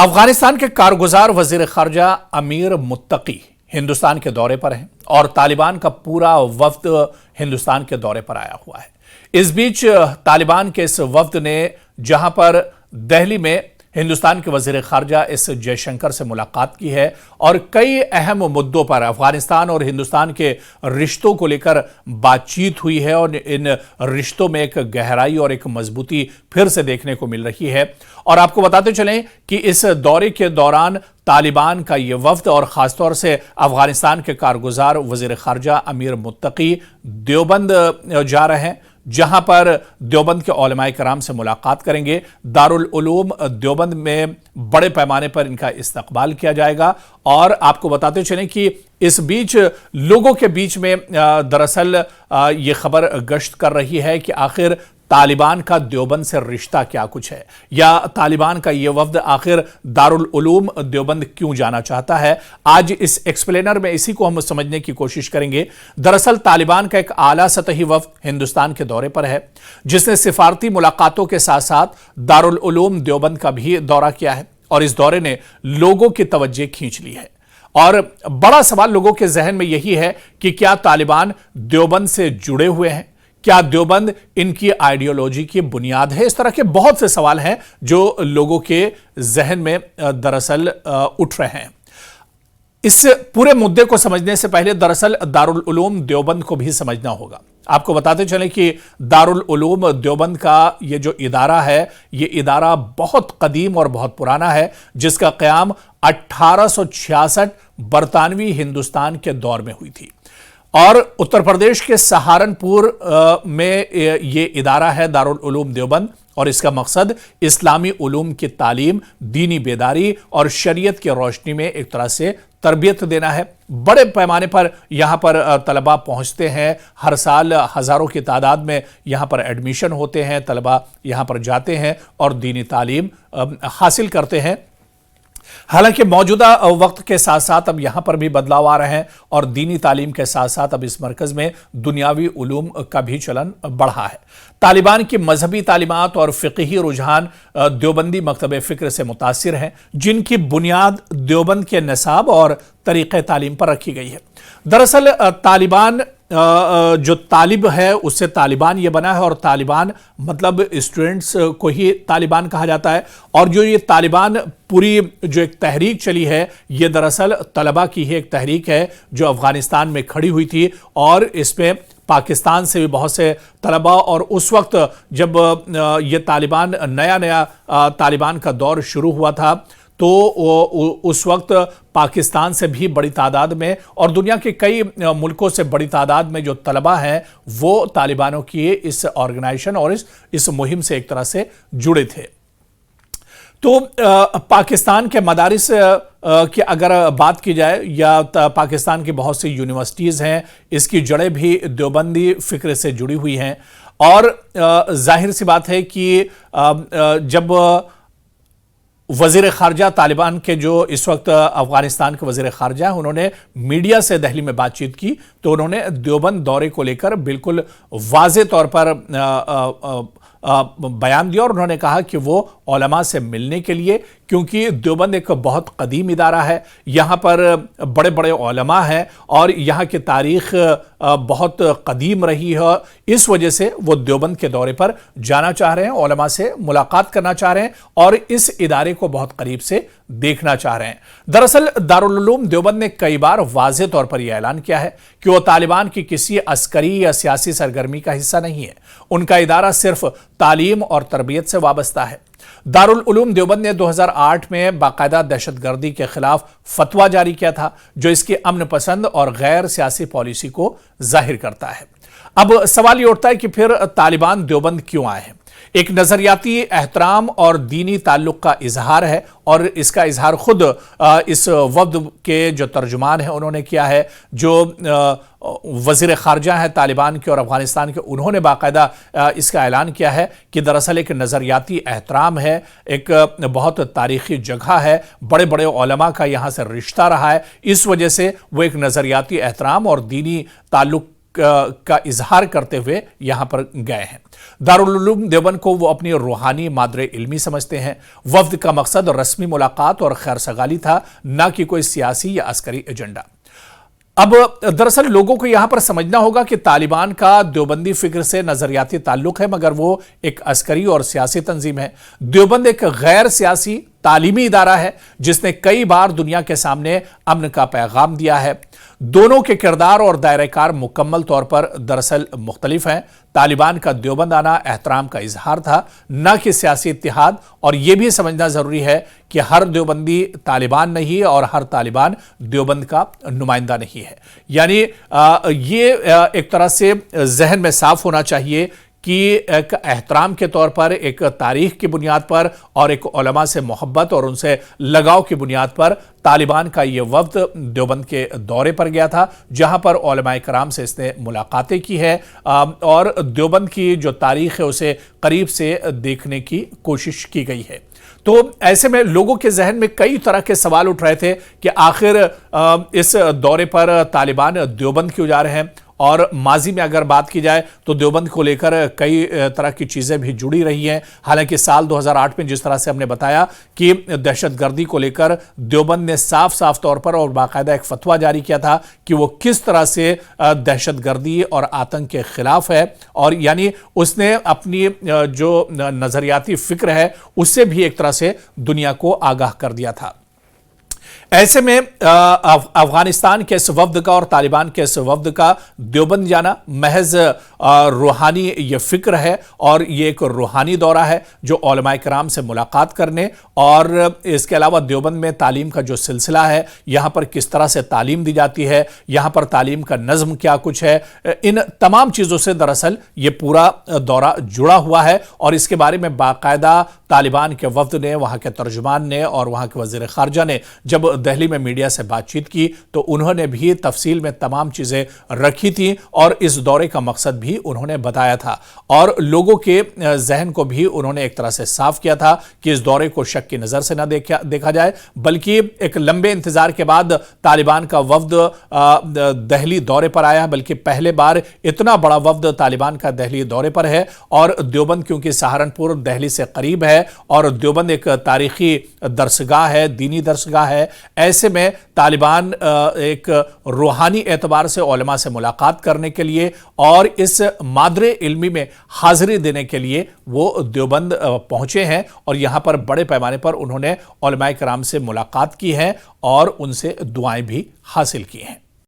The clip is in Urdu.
افغانستان کے کارگزار وزیر خارجہ امیر متقی ہندوستان کے دورے پر ہیں اور طالبان کا پورا وفد ہندوستان کے دورے پر آیا ہوا ہے۔ اس بیچ طالبان کے اس وفد نے جہاں پر دہلی میں ہندوستان کے وزیر خارجہ ایس جے شنکر سے ملاقات کی ہے اور کئی اہم مدوں پر افغانستان اور ہندوستان کے رشتوں کو لے کر بات چیت ہوئی ہے اور ان رشتوں میں ایک گہرائی اور ایک مضبوطی پھر سے دیکھنے کو مل رہی ہے۔ اور آپ کو بتاتے چلیں کہ اس دورے کے دوران طالبان کا یہ وفد اور خاص طور سے افغانستان کے کارگزار وزیر خارجہ امیر متقی دیوبند جا رہے ہیں، جہاں پر دیوبند کے علماء کرام سے ملاقات کریں گے۔ دارالعلوم دیوبند میں بڑے پیمانے پر ان کا استقبال کیا جائے گا اور آپ کو بتاتے چلیں کہ اس بیچ لوگوں کے بیچ میں دراصل یہ خبر گشت کر رہی ہے کہ آخر طالبان کا دیوبند سے رشتہ کیا کچھ ہے، یا طالبان کا یہ وفد آخر دارالعلوم دیوبند کیوں جانا چاہتا ہے۔ آج اس ایکسپلینر میں اسی کو ہم سمجھنے کی کوشش کریں گے۔ دراصل طالبان کا ایک اعلیٰ سطحی وفد ہندوستان کے دورے پر ہے، جس نے سفارتی ملاقاتوں کے ساتھ ساتھ دارالعلوم دیوبند کا بھی دورہ کیا ہے اور اس دورے نے لوگوں کی توجہ کھینچ لی ہے۔ اور بڑا سوال لوگوں کے ذہن میں یہی ہے کہ کیا طالبان دیوبند سے جڑے ہوئے ہیں؟ کیا دیوبند ان کی آئیڈیالوجی کی بنیاد ہے؟ اس طرح کے بہت سے سوال ہیں جو لوگوں کے ذہن میں دراصل اٹھ رہے ہیں۔ اس پورے مدے کو سمجھنے سے پہلے دراصل دارالعلوم دیوبند کو بھی سمجھنا ہوگا۔ آپ کو بتاتے چلیں کہ دارالعلوم دیوبند کا یہ جو ادارہ ہے، یہ ادارہ بہت قدیم اور بہت پرانا ہے، جس کا قیام 1866 برطانوی ہندوستان کے دور میں ہوئی تھی اور اتر پردیش کے سہارنپور میں یہ ادارہ ہے دارالعلوم دیوبند، اور اس کا مقصد اسلامی علوم کی تعلیم، دینی بیداری اور شریعت کی روشنی میں ایک طرح سے تربیت دینا ہے۔ بڑے پیمانے پر یہاں پر طلباء پہنچتے ہیں، ہر سال ہزاروں کی تعداد میں یہاں پر ایڈمیشن ہوتے ہیں، طلباء یہاں پر جاتے ہیں اور دینی تعلیم حاصل کرتے ہیں۔ حالانکہ موجودہ وقت کے ساتھ ساتھ اب یہاں پر بھی بدلاؤ آ رہے ہیں اور دینی تعلیم کے ساتھ ساتھ اب اس مرکز میں دنیاوی علوم کا بھی چلن بڑھا ہے۔ طالبان کی مذہبی تعلیمات اور فقہی رجحان دیوبندی مکتب فکر سے متاثر ہیں، جن کی بنیاد دیوبند کے نصاب اور طریقہ تعلیم پر رکھی گئی ہے۔ دراصل طالبان جو طالب ہے اس سے طالبان یہ بنا ہے، اور طالبان مطلب اسٹوڈنٹس کو ہی طالبان کہا جاتا ہے، اور جو یہ طالبان پوری جو ایک تحریک چلی ہے، یہ دراصل طلبہ کی ہی ایک تحریک ہے جو افغانستان میں کھڑی ہوئی تھی، اور اس میں پاکستان سے بھی بہت سے طلباء، اور اس وقت جب یہ طالبان نیا طالبان کا دور شروع ہوا تھا تو اس وقت پاکستان سے بھی بڑی تعداد میں اور دنیا کے کئی ملکوں سے بڑی تعداد میں جو طلباء ہیں وہ طالبانوں کی اس آرگنائزیشن اور اس مہم سے ایک طرح سے جڑے تھے۔ تو پاکستان کے مدارس کی اگر بات کی جائے، یا پاکستان کی بہت سی یونیورسٹیز ہیں، اس کی جڑیں بھی دیوبندی فکر سے جڑی ہوئی ہیں، اور ظاہر سی بات ہے کہ جب وزیر خارجہ طالبان کے جو اس وقت افغانستان کے وزیر خارجہ ہیں، انہوں نے میڈیا سے دہلی میں بات چیت کی تو انہوں نے دیوبند دورے کو لے کر بالکل واضح طور پر بیان دیا، اور انہوں نے کہا کہ وہ علماء سے ملنے کے لیے، کیونکہ دیوبند ایک بہت قدیم ادارہ ہے، یہاں پر بڑے بڑے علماء ہیں اور یہاں کی تاریخ بہت قدیم رہی ہے، اس وجہ سے وہ دیوبند کے دورے پر جانا چاہ رہے ہیں، علماء سے ملاقات کرنا چاہ رہے ہیں اور اس ادارے کو بہت قریب سے دیکھنا چاہ رہے ہیں۔ دراصل دارالعلوم دیوبند نے کئی بار واضح طور پر یہ اعلان کیا ہے کہ وہ طالبان کی کسی عسکری یا سیاسی سرگرمی کا حصہ نہیں ہے، ان کا ادارہ صرف تعلیم اور تربیت سے وابستہ ہے۔ دارالعلوم دیوبند نے 2008 میں باقاعدہ دہشت گردی کے خلاف فتویٰ جاری کیا تھا، جو اس کی امن پسند اور غیر سیاسی پالیسی کو ظاہر کرتا ہے۔ اب سوال یہ اٹھتا ہے کہ پھر طالبان دیوبند کیوں آئے ہیں؟ ایک نظریاتی احترام اور دینی تعلق کا اظہار ہے، اور اس کا اظہار خود اس وفد کے جو ترجمان ہیں انہوں نے کیا ہے، جو وزیر خارجہ ہیں طالبان کے اور افغانستان کے، انہوں نے باقاعدہ اس کا اعلان کیا ہے کہ دراصل ایک نظریاتی احترام ہے، ایک بہت تاریخی جگہ ہے، بڑے بڑے علماء کا یہاں سے رشتہ رہا ہے، اس وجہ سے وہ ایک نظریاتی احترام اور دینی تعلق کا اظہار کرتے ہوئے یہاں پر گئے ہیں۔ دارالعلوم دیوبند کو وہ اپنی روحانی مادر علمی سمجھتے ہیں۔ وفد کا مقصد رسمی ملاقات اور خیر سگالی تھا، نہ کہ کوئی سیاسی یا عسکری ایجنڈا۔ اب دراصل لوگوں کو یہاں پر سمجھنا ہوگا کہ طالبان کا دیوبندی فکر سے نظریاتی تعلق ہے، مگر وہ ایک عسکری اور سیاسی تنظیم ہے۔ دیوبند ایک غیر سیاسی تعلیمی ادارہ ہے جس نے کئی بار دنیا کے سامنے امن کا پیغام دیا ہے۔ دونوں کے کردار اور دائرہ کار مکمل طور پر دراصل مختلف ہیں۔ طالبان کا دیوبند آنا احترام کا اظہار تھا، نہ کہ سیاسی اتحاد، اور یہ بھی سمجھنا ضروری ہے کہ ہر دیوبندی طالبان نہیں اور ہر طالبان دیوبند کا نمائندہ نہیں ہے۔ یعنی یہ ایک طرح سے ذہن میں صاف ہونا چاہیے کہ ایک احترام کے طور پر، ایک تاریخ کی بنیاد پر اور ایک علماء سے محبت اور ان سے لگاؤ کی بنیاد پر طالبان کا یہ وفد دیوبند کے دورے پر گیا تھا، جہاں پر علماء کرام سے اس نے ملاقاتیں کی ہے اور دیوبند کی جو تاریخ ہے اسے قریب سے دیکھنے کی کوشش کی گئی ہے۔ تو ایسے میں لوگوں کے ذہن میں کئی طرح کے سوال اٹھ رہے تھے کہ آخر اس دورے پر طالبان دیوبند کیوں جا رہے ہیں، اور ماضی میں اگر بات کی جائے تو دیوبند کو لے کر کئی طرح کی چیزیں بھی جڑی رہی ہیں۔ حالانکہ سال 2008 میں جس طرح سے ہم نے بتایا کہ دہشت گردی کو لے کر دیوبند نے صاف طور پر اور باقاعدہ ایک فتویٰ جاری کیا تھا کہ وہ کس طرح سے دہشت گردی اور آتنک کے خلاف ہے، اور یعنی اس نے اپنی جو نظریاتی فکر ہے اس سے بھی ایک طرح سے دنیا کو آگاہ کر دیا تھا۔ ایسے میں افغانستان کے اس وفد کا اور طالبان کے اس وفد کا دیوبند جانا محض روحانی یہ فکر ہے، اور یہ ایک روحانی دورہ ہے جو علماء کرام سے ملاقات کرنے، اور اس کے علاوہ دیوبند میں تعلیم کا جو سلسلہ ہے، یہاں پر کس طرح سے تعلیم دی جاتی ہے، یہاں پر تعلیم کا نظم کیا کچھ ہے، ان تمام چیزوں سے دراصل یہ پورا دورہ جڑا ہوا ہے۔ اور اس کے بارے میں باقاعدہ طالبان کے وفد نے، وہاں کے ترجمان نے اور وہاں کے وزیر خارجہ نے جب دہلی میں میڈیا سے بات چیت کی تو انہوں نے بھی تفصیل میں تمام چیزیں رکھی تھیں، اور اس دورے کا مقصد بھی انہوں نے بتایا تھا، اور لوگوں کے ذہن کو بھی انہوں نے ایک طرح سے صاف کیا تھا کہ اس دورے کو شک کی نظر سے نہ دیکھا جائے، بلکہ ایک لمبے انتظار کے بعد طالبان کا وفد دہلی دورے پر آیا، بلکہ پہلے بار اتنا بڑا وفد طالبان کا دہلی دورے پر ہے۔ اور دیوبند کیونکہ سہارنپور دہلی سے قریب ہے اور دیوبند ایک تاریخی درسگاہ ہے، دینی درسگاہ ہے، ایسے میں طالبان ایک روحانی اعتبار سے علماء سے ملاقات کرنے کے لیے اور اس مادر علمی میں حاضری دینے کے لیے وہ دیوبند پہنچے ہیں، اور یہاں پر بڑے پیمانے پر انہوں نے علماء کرام سے ملاقات کی ہے اور ان سے دعائیں بھی حاصل کی ہیں۔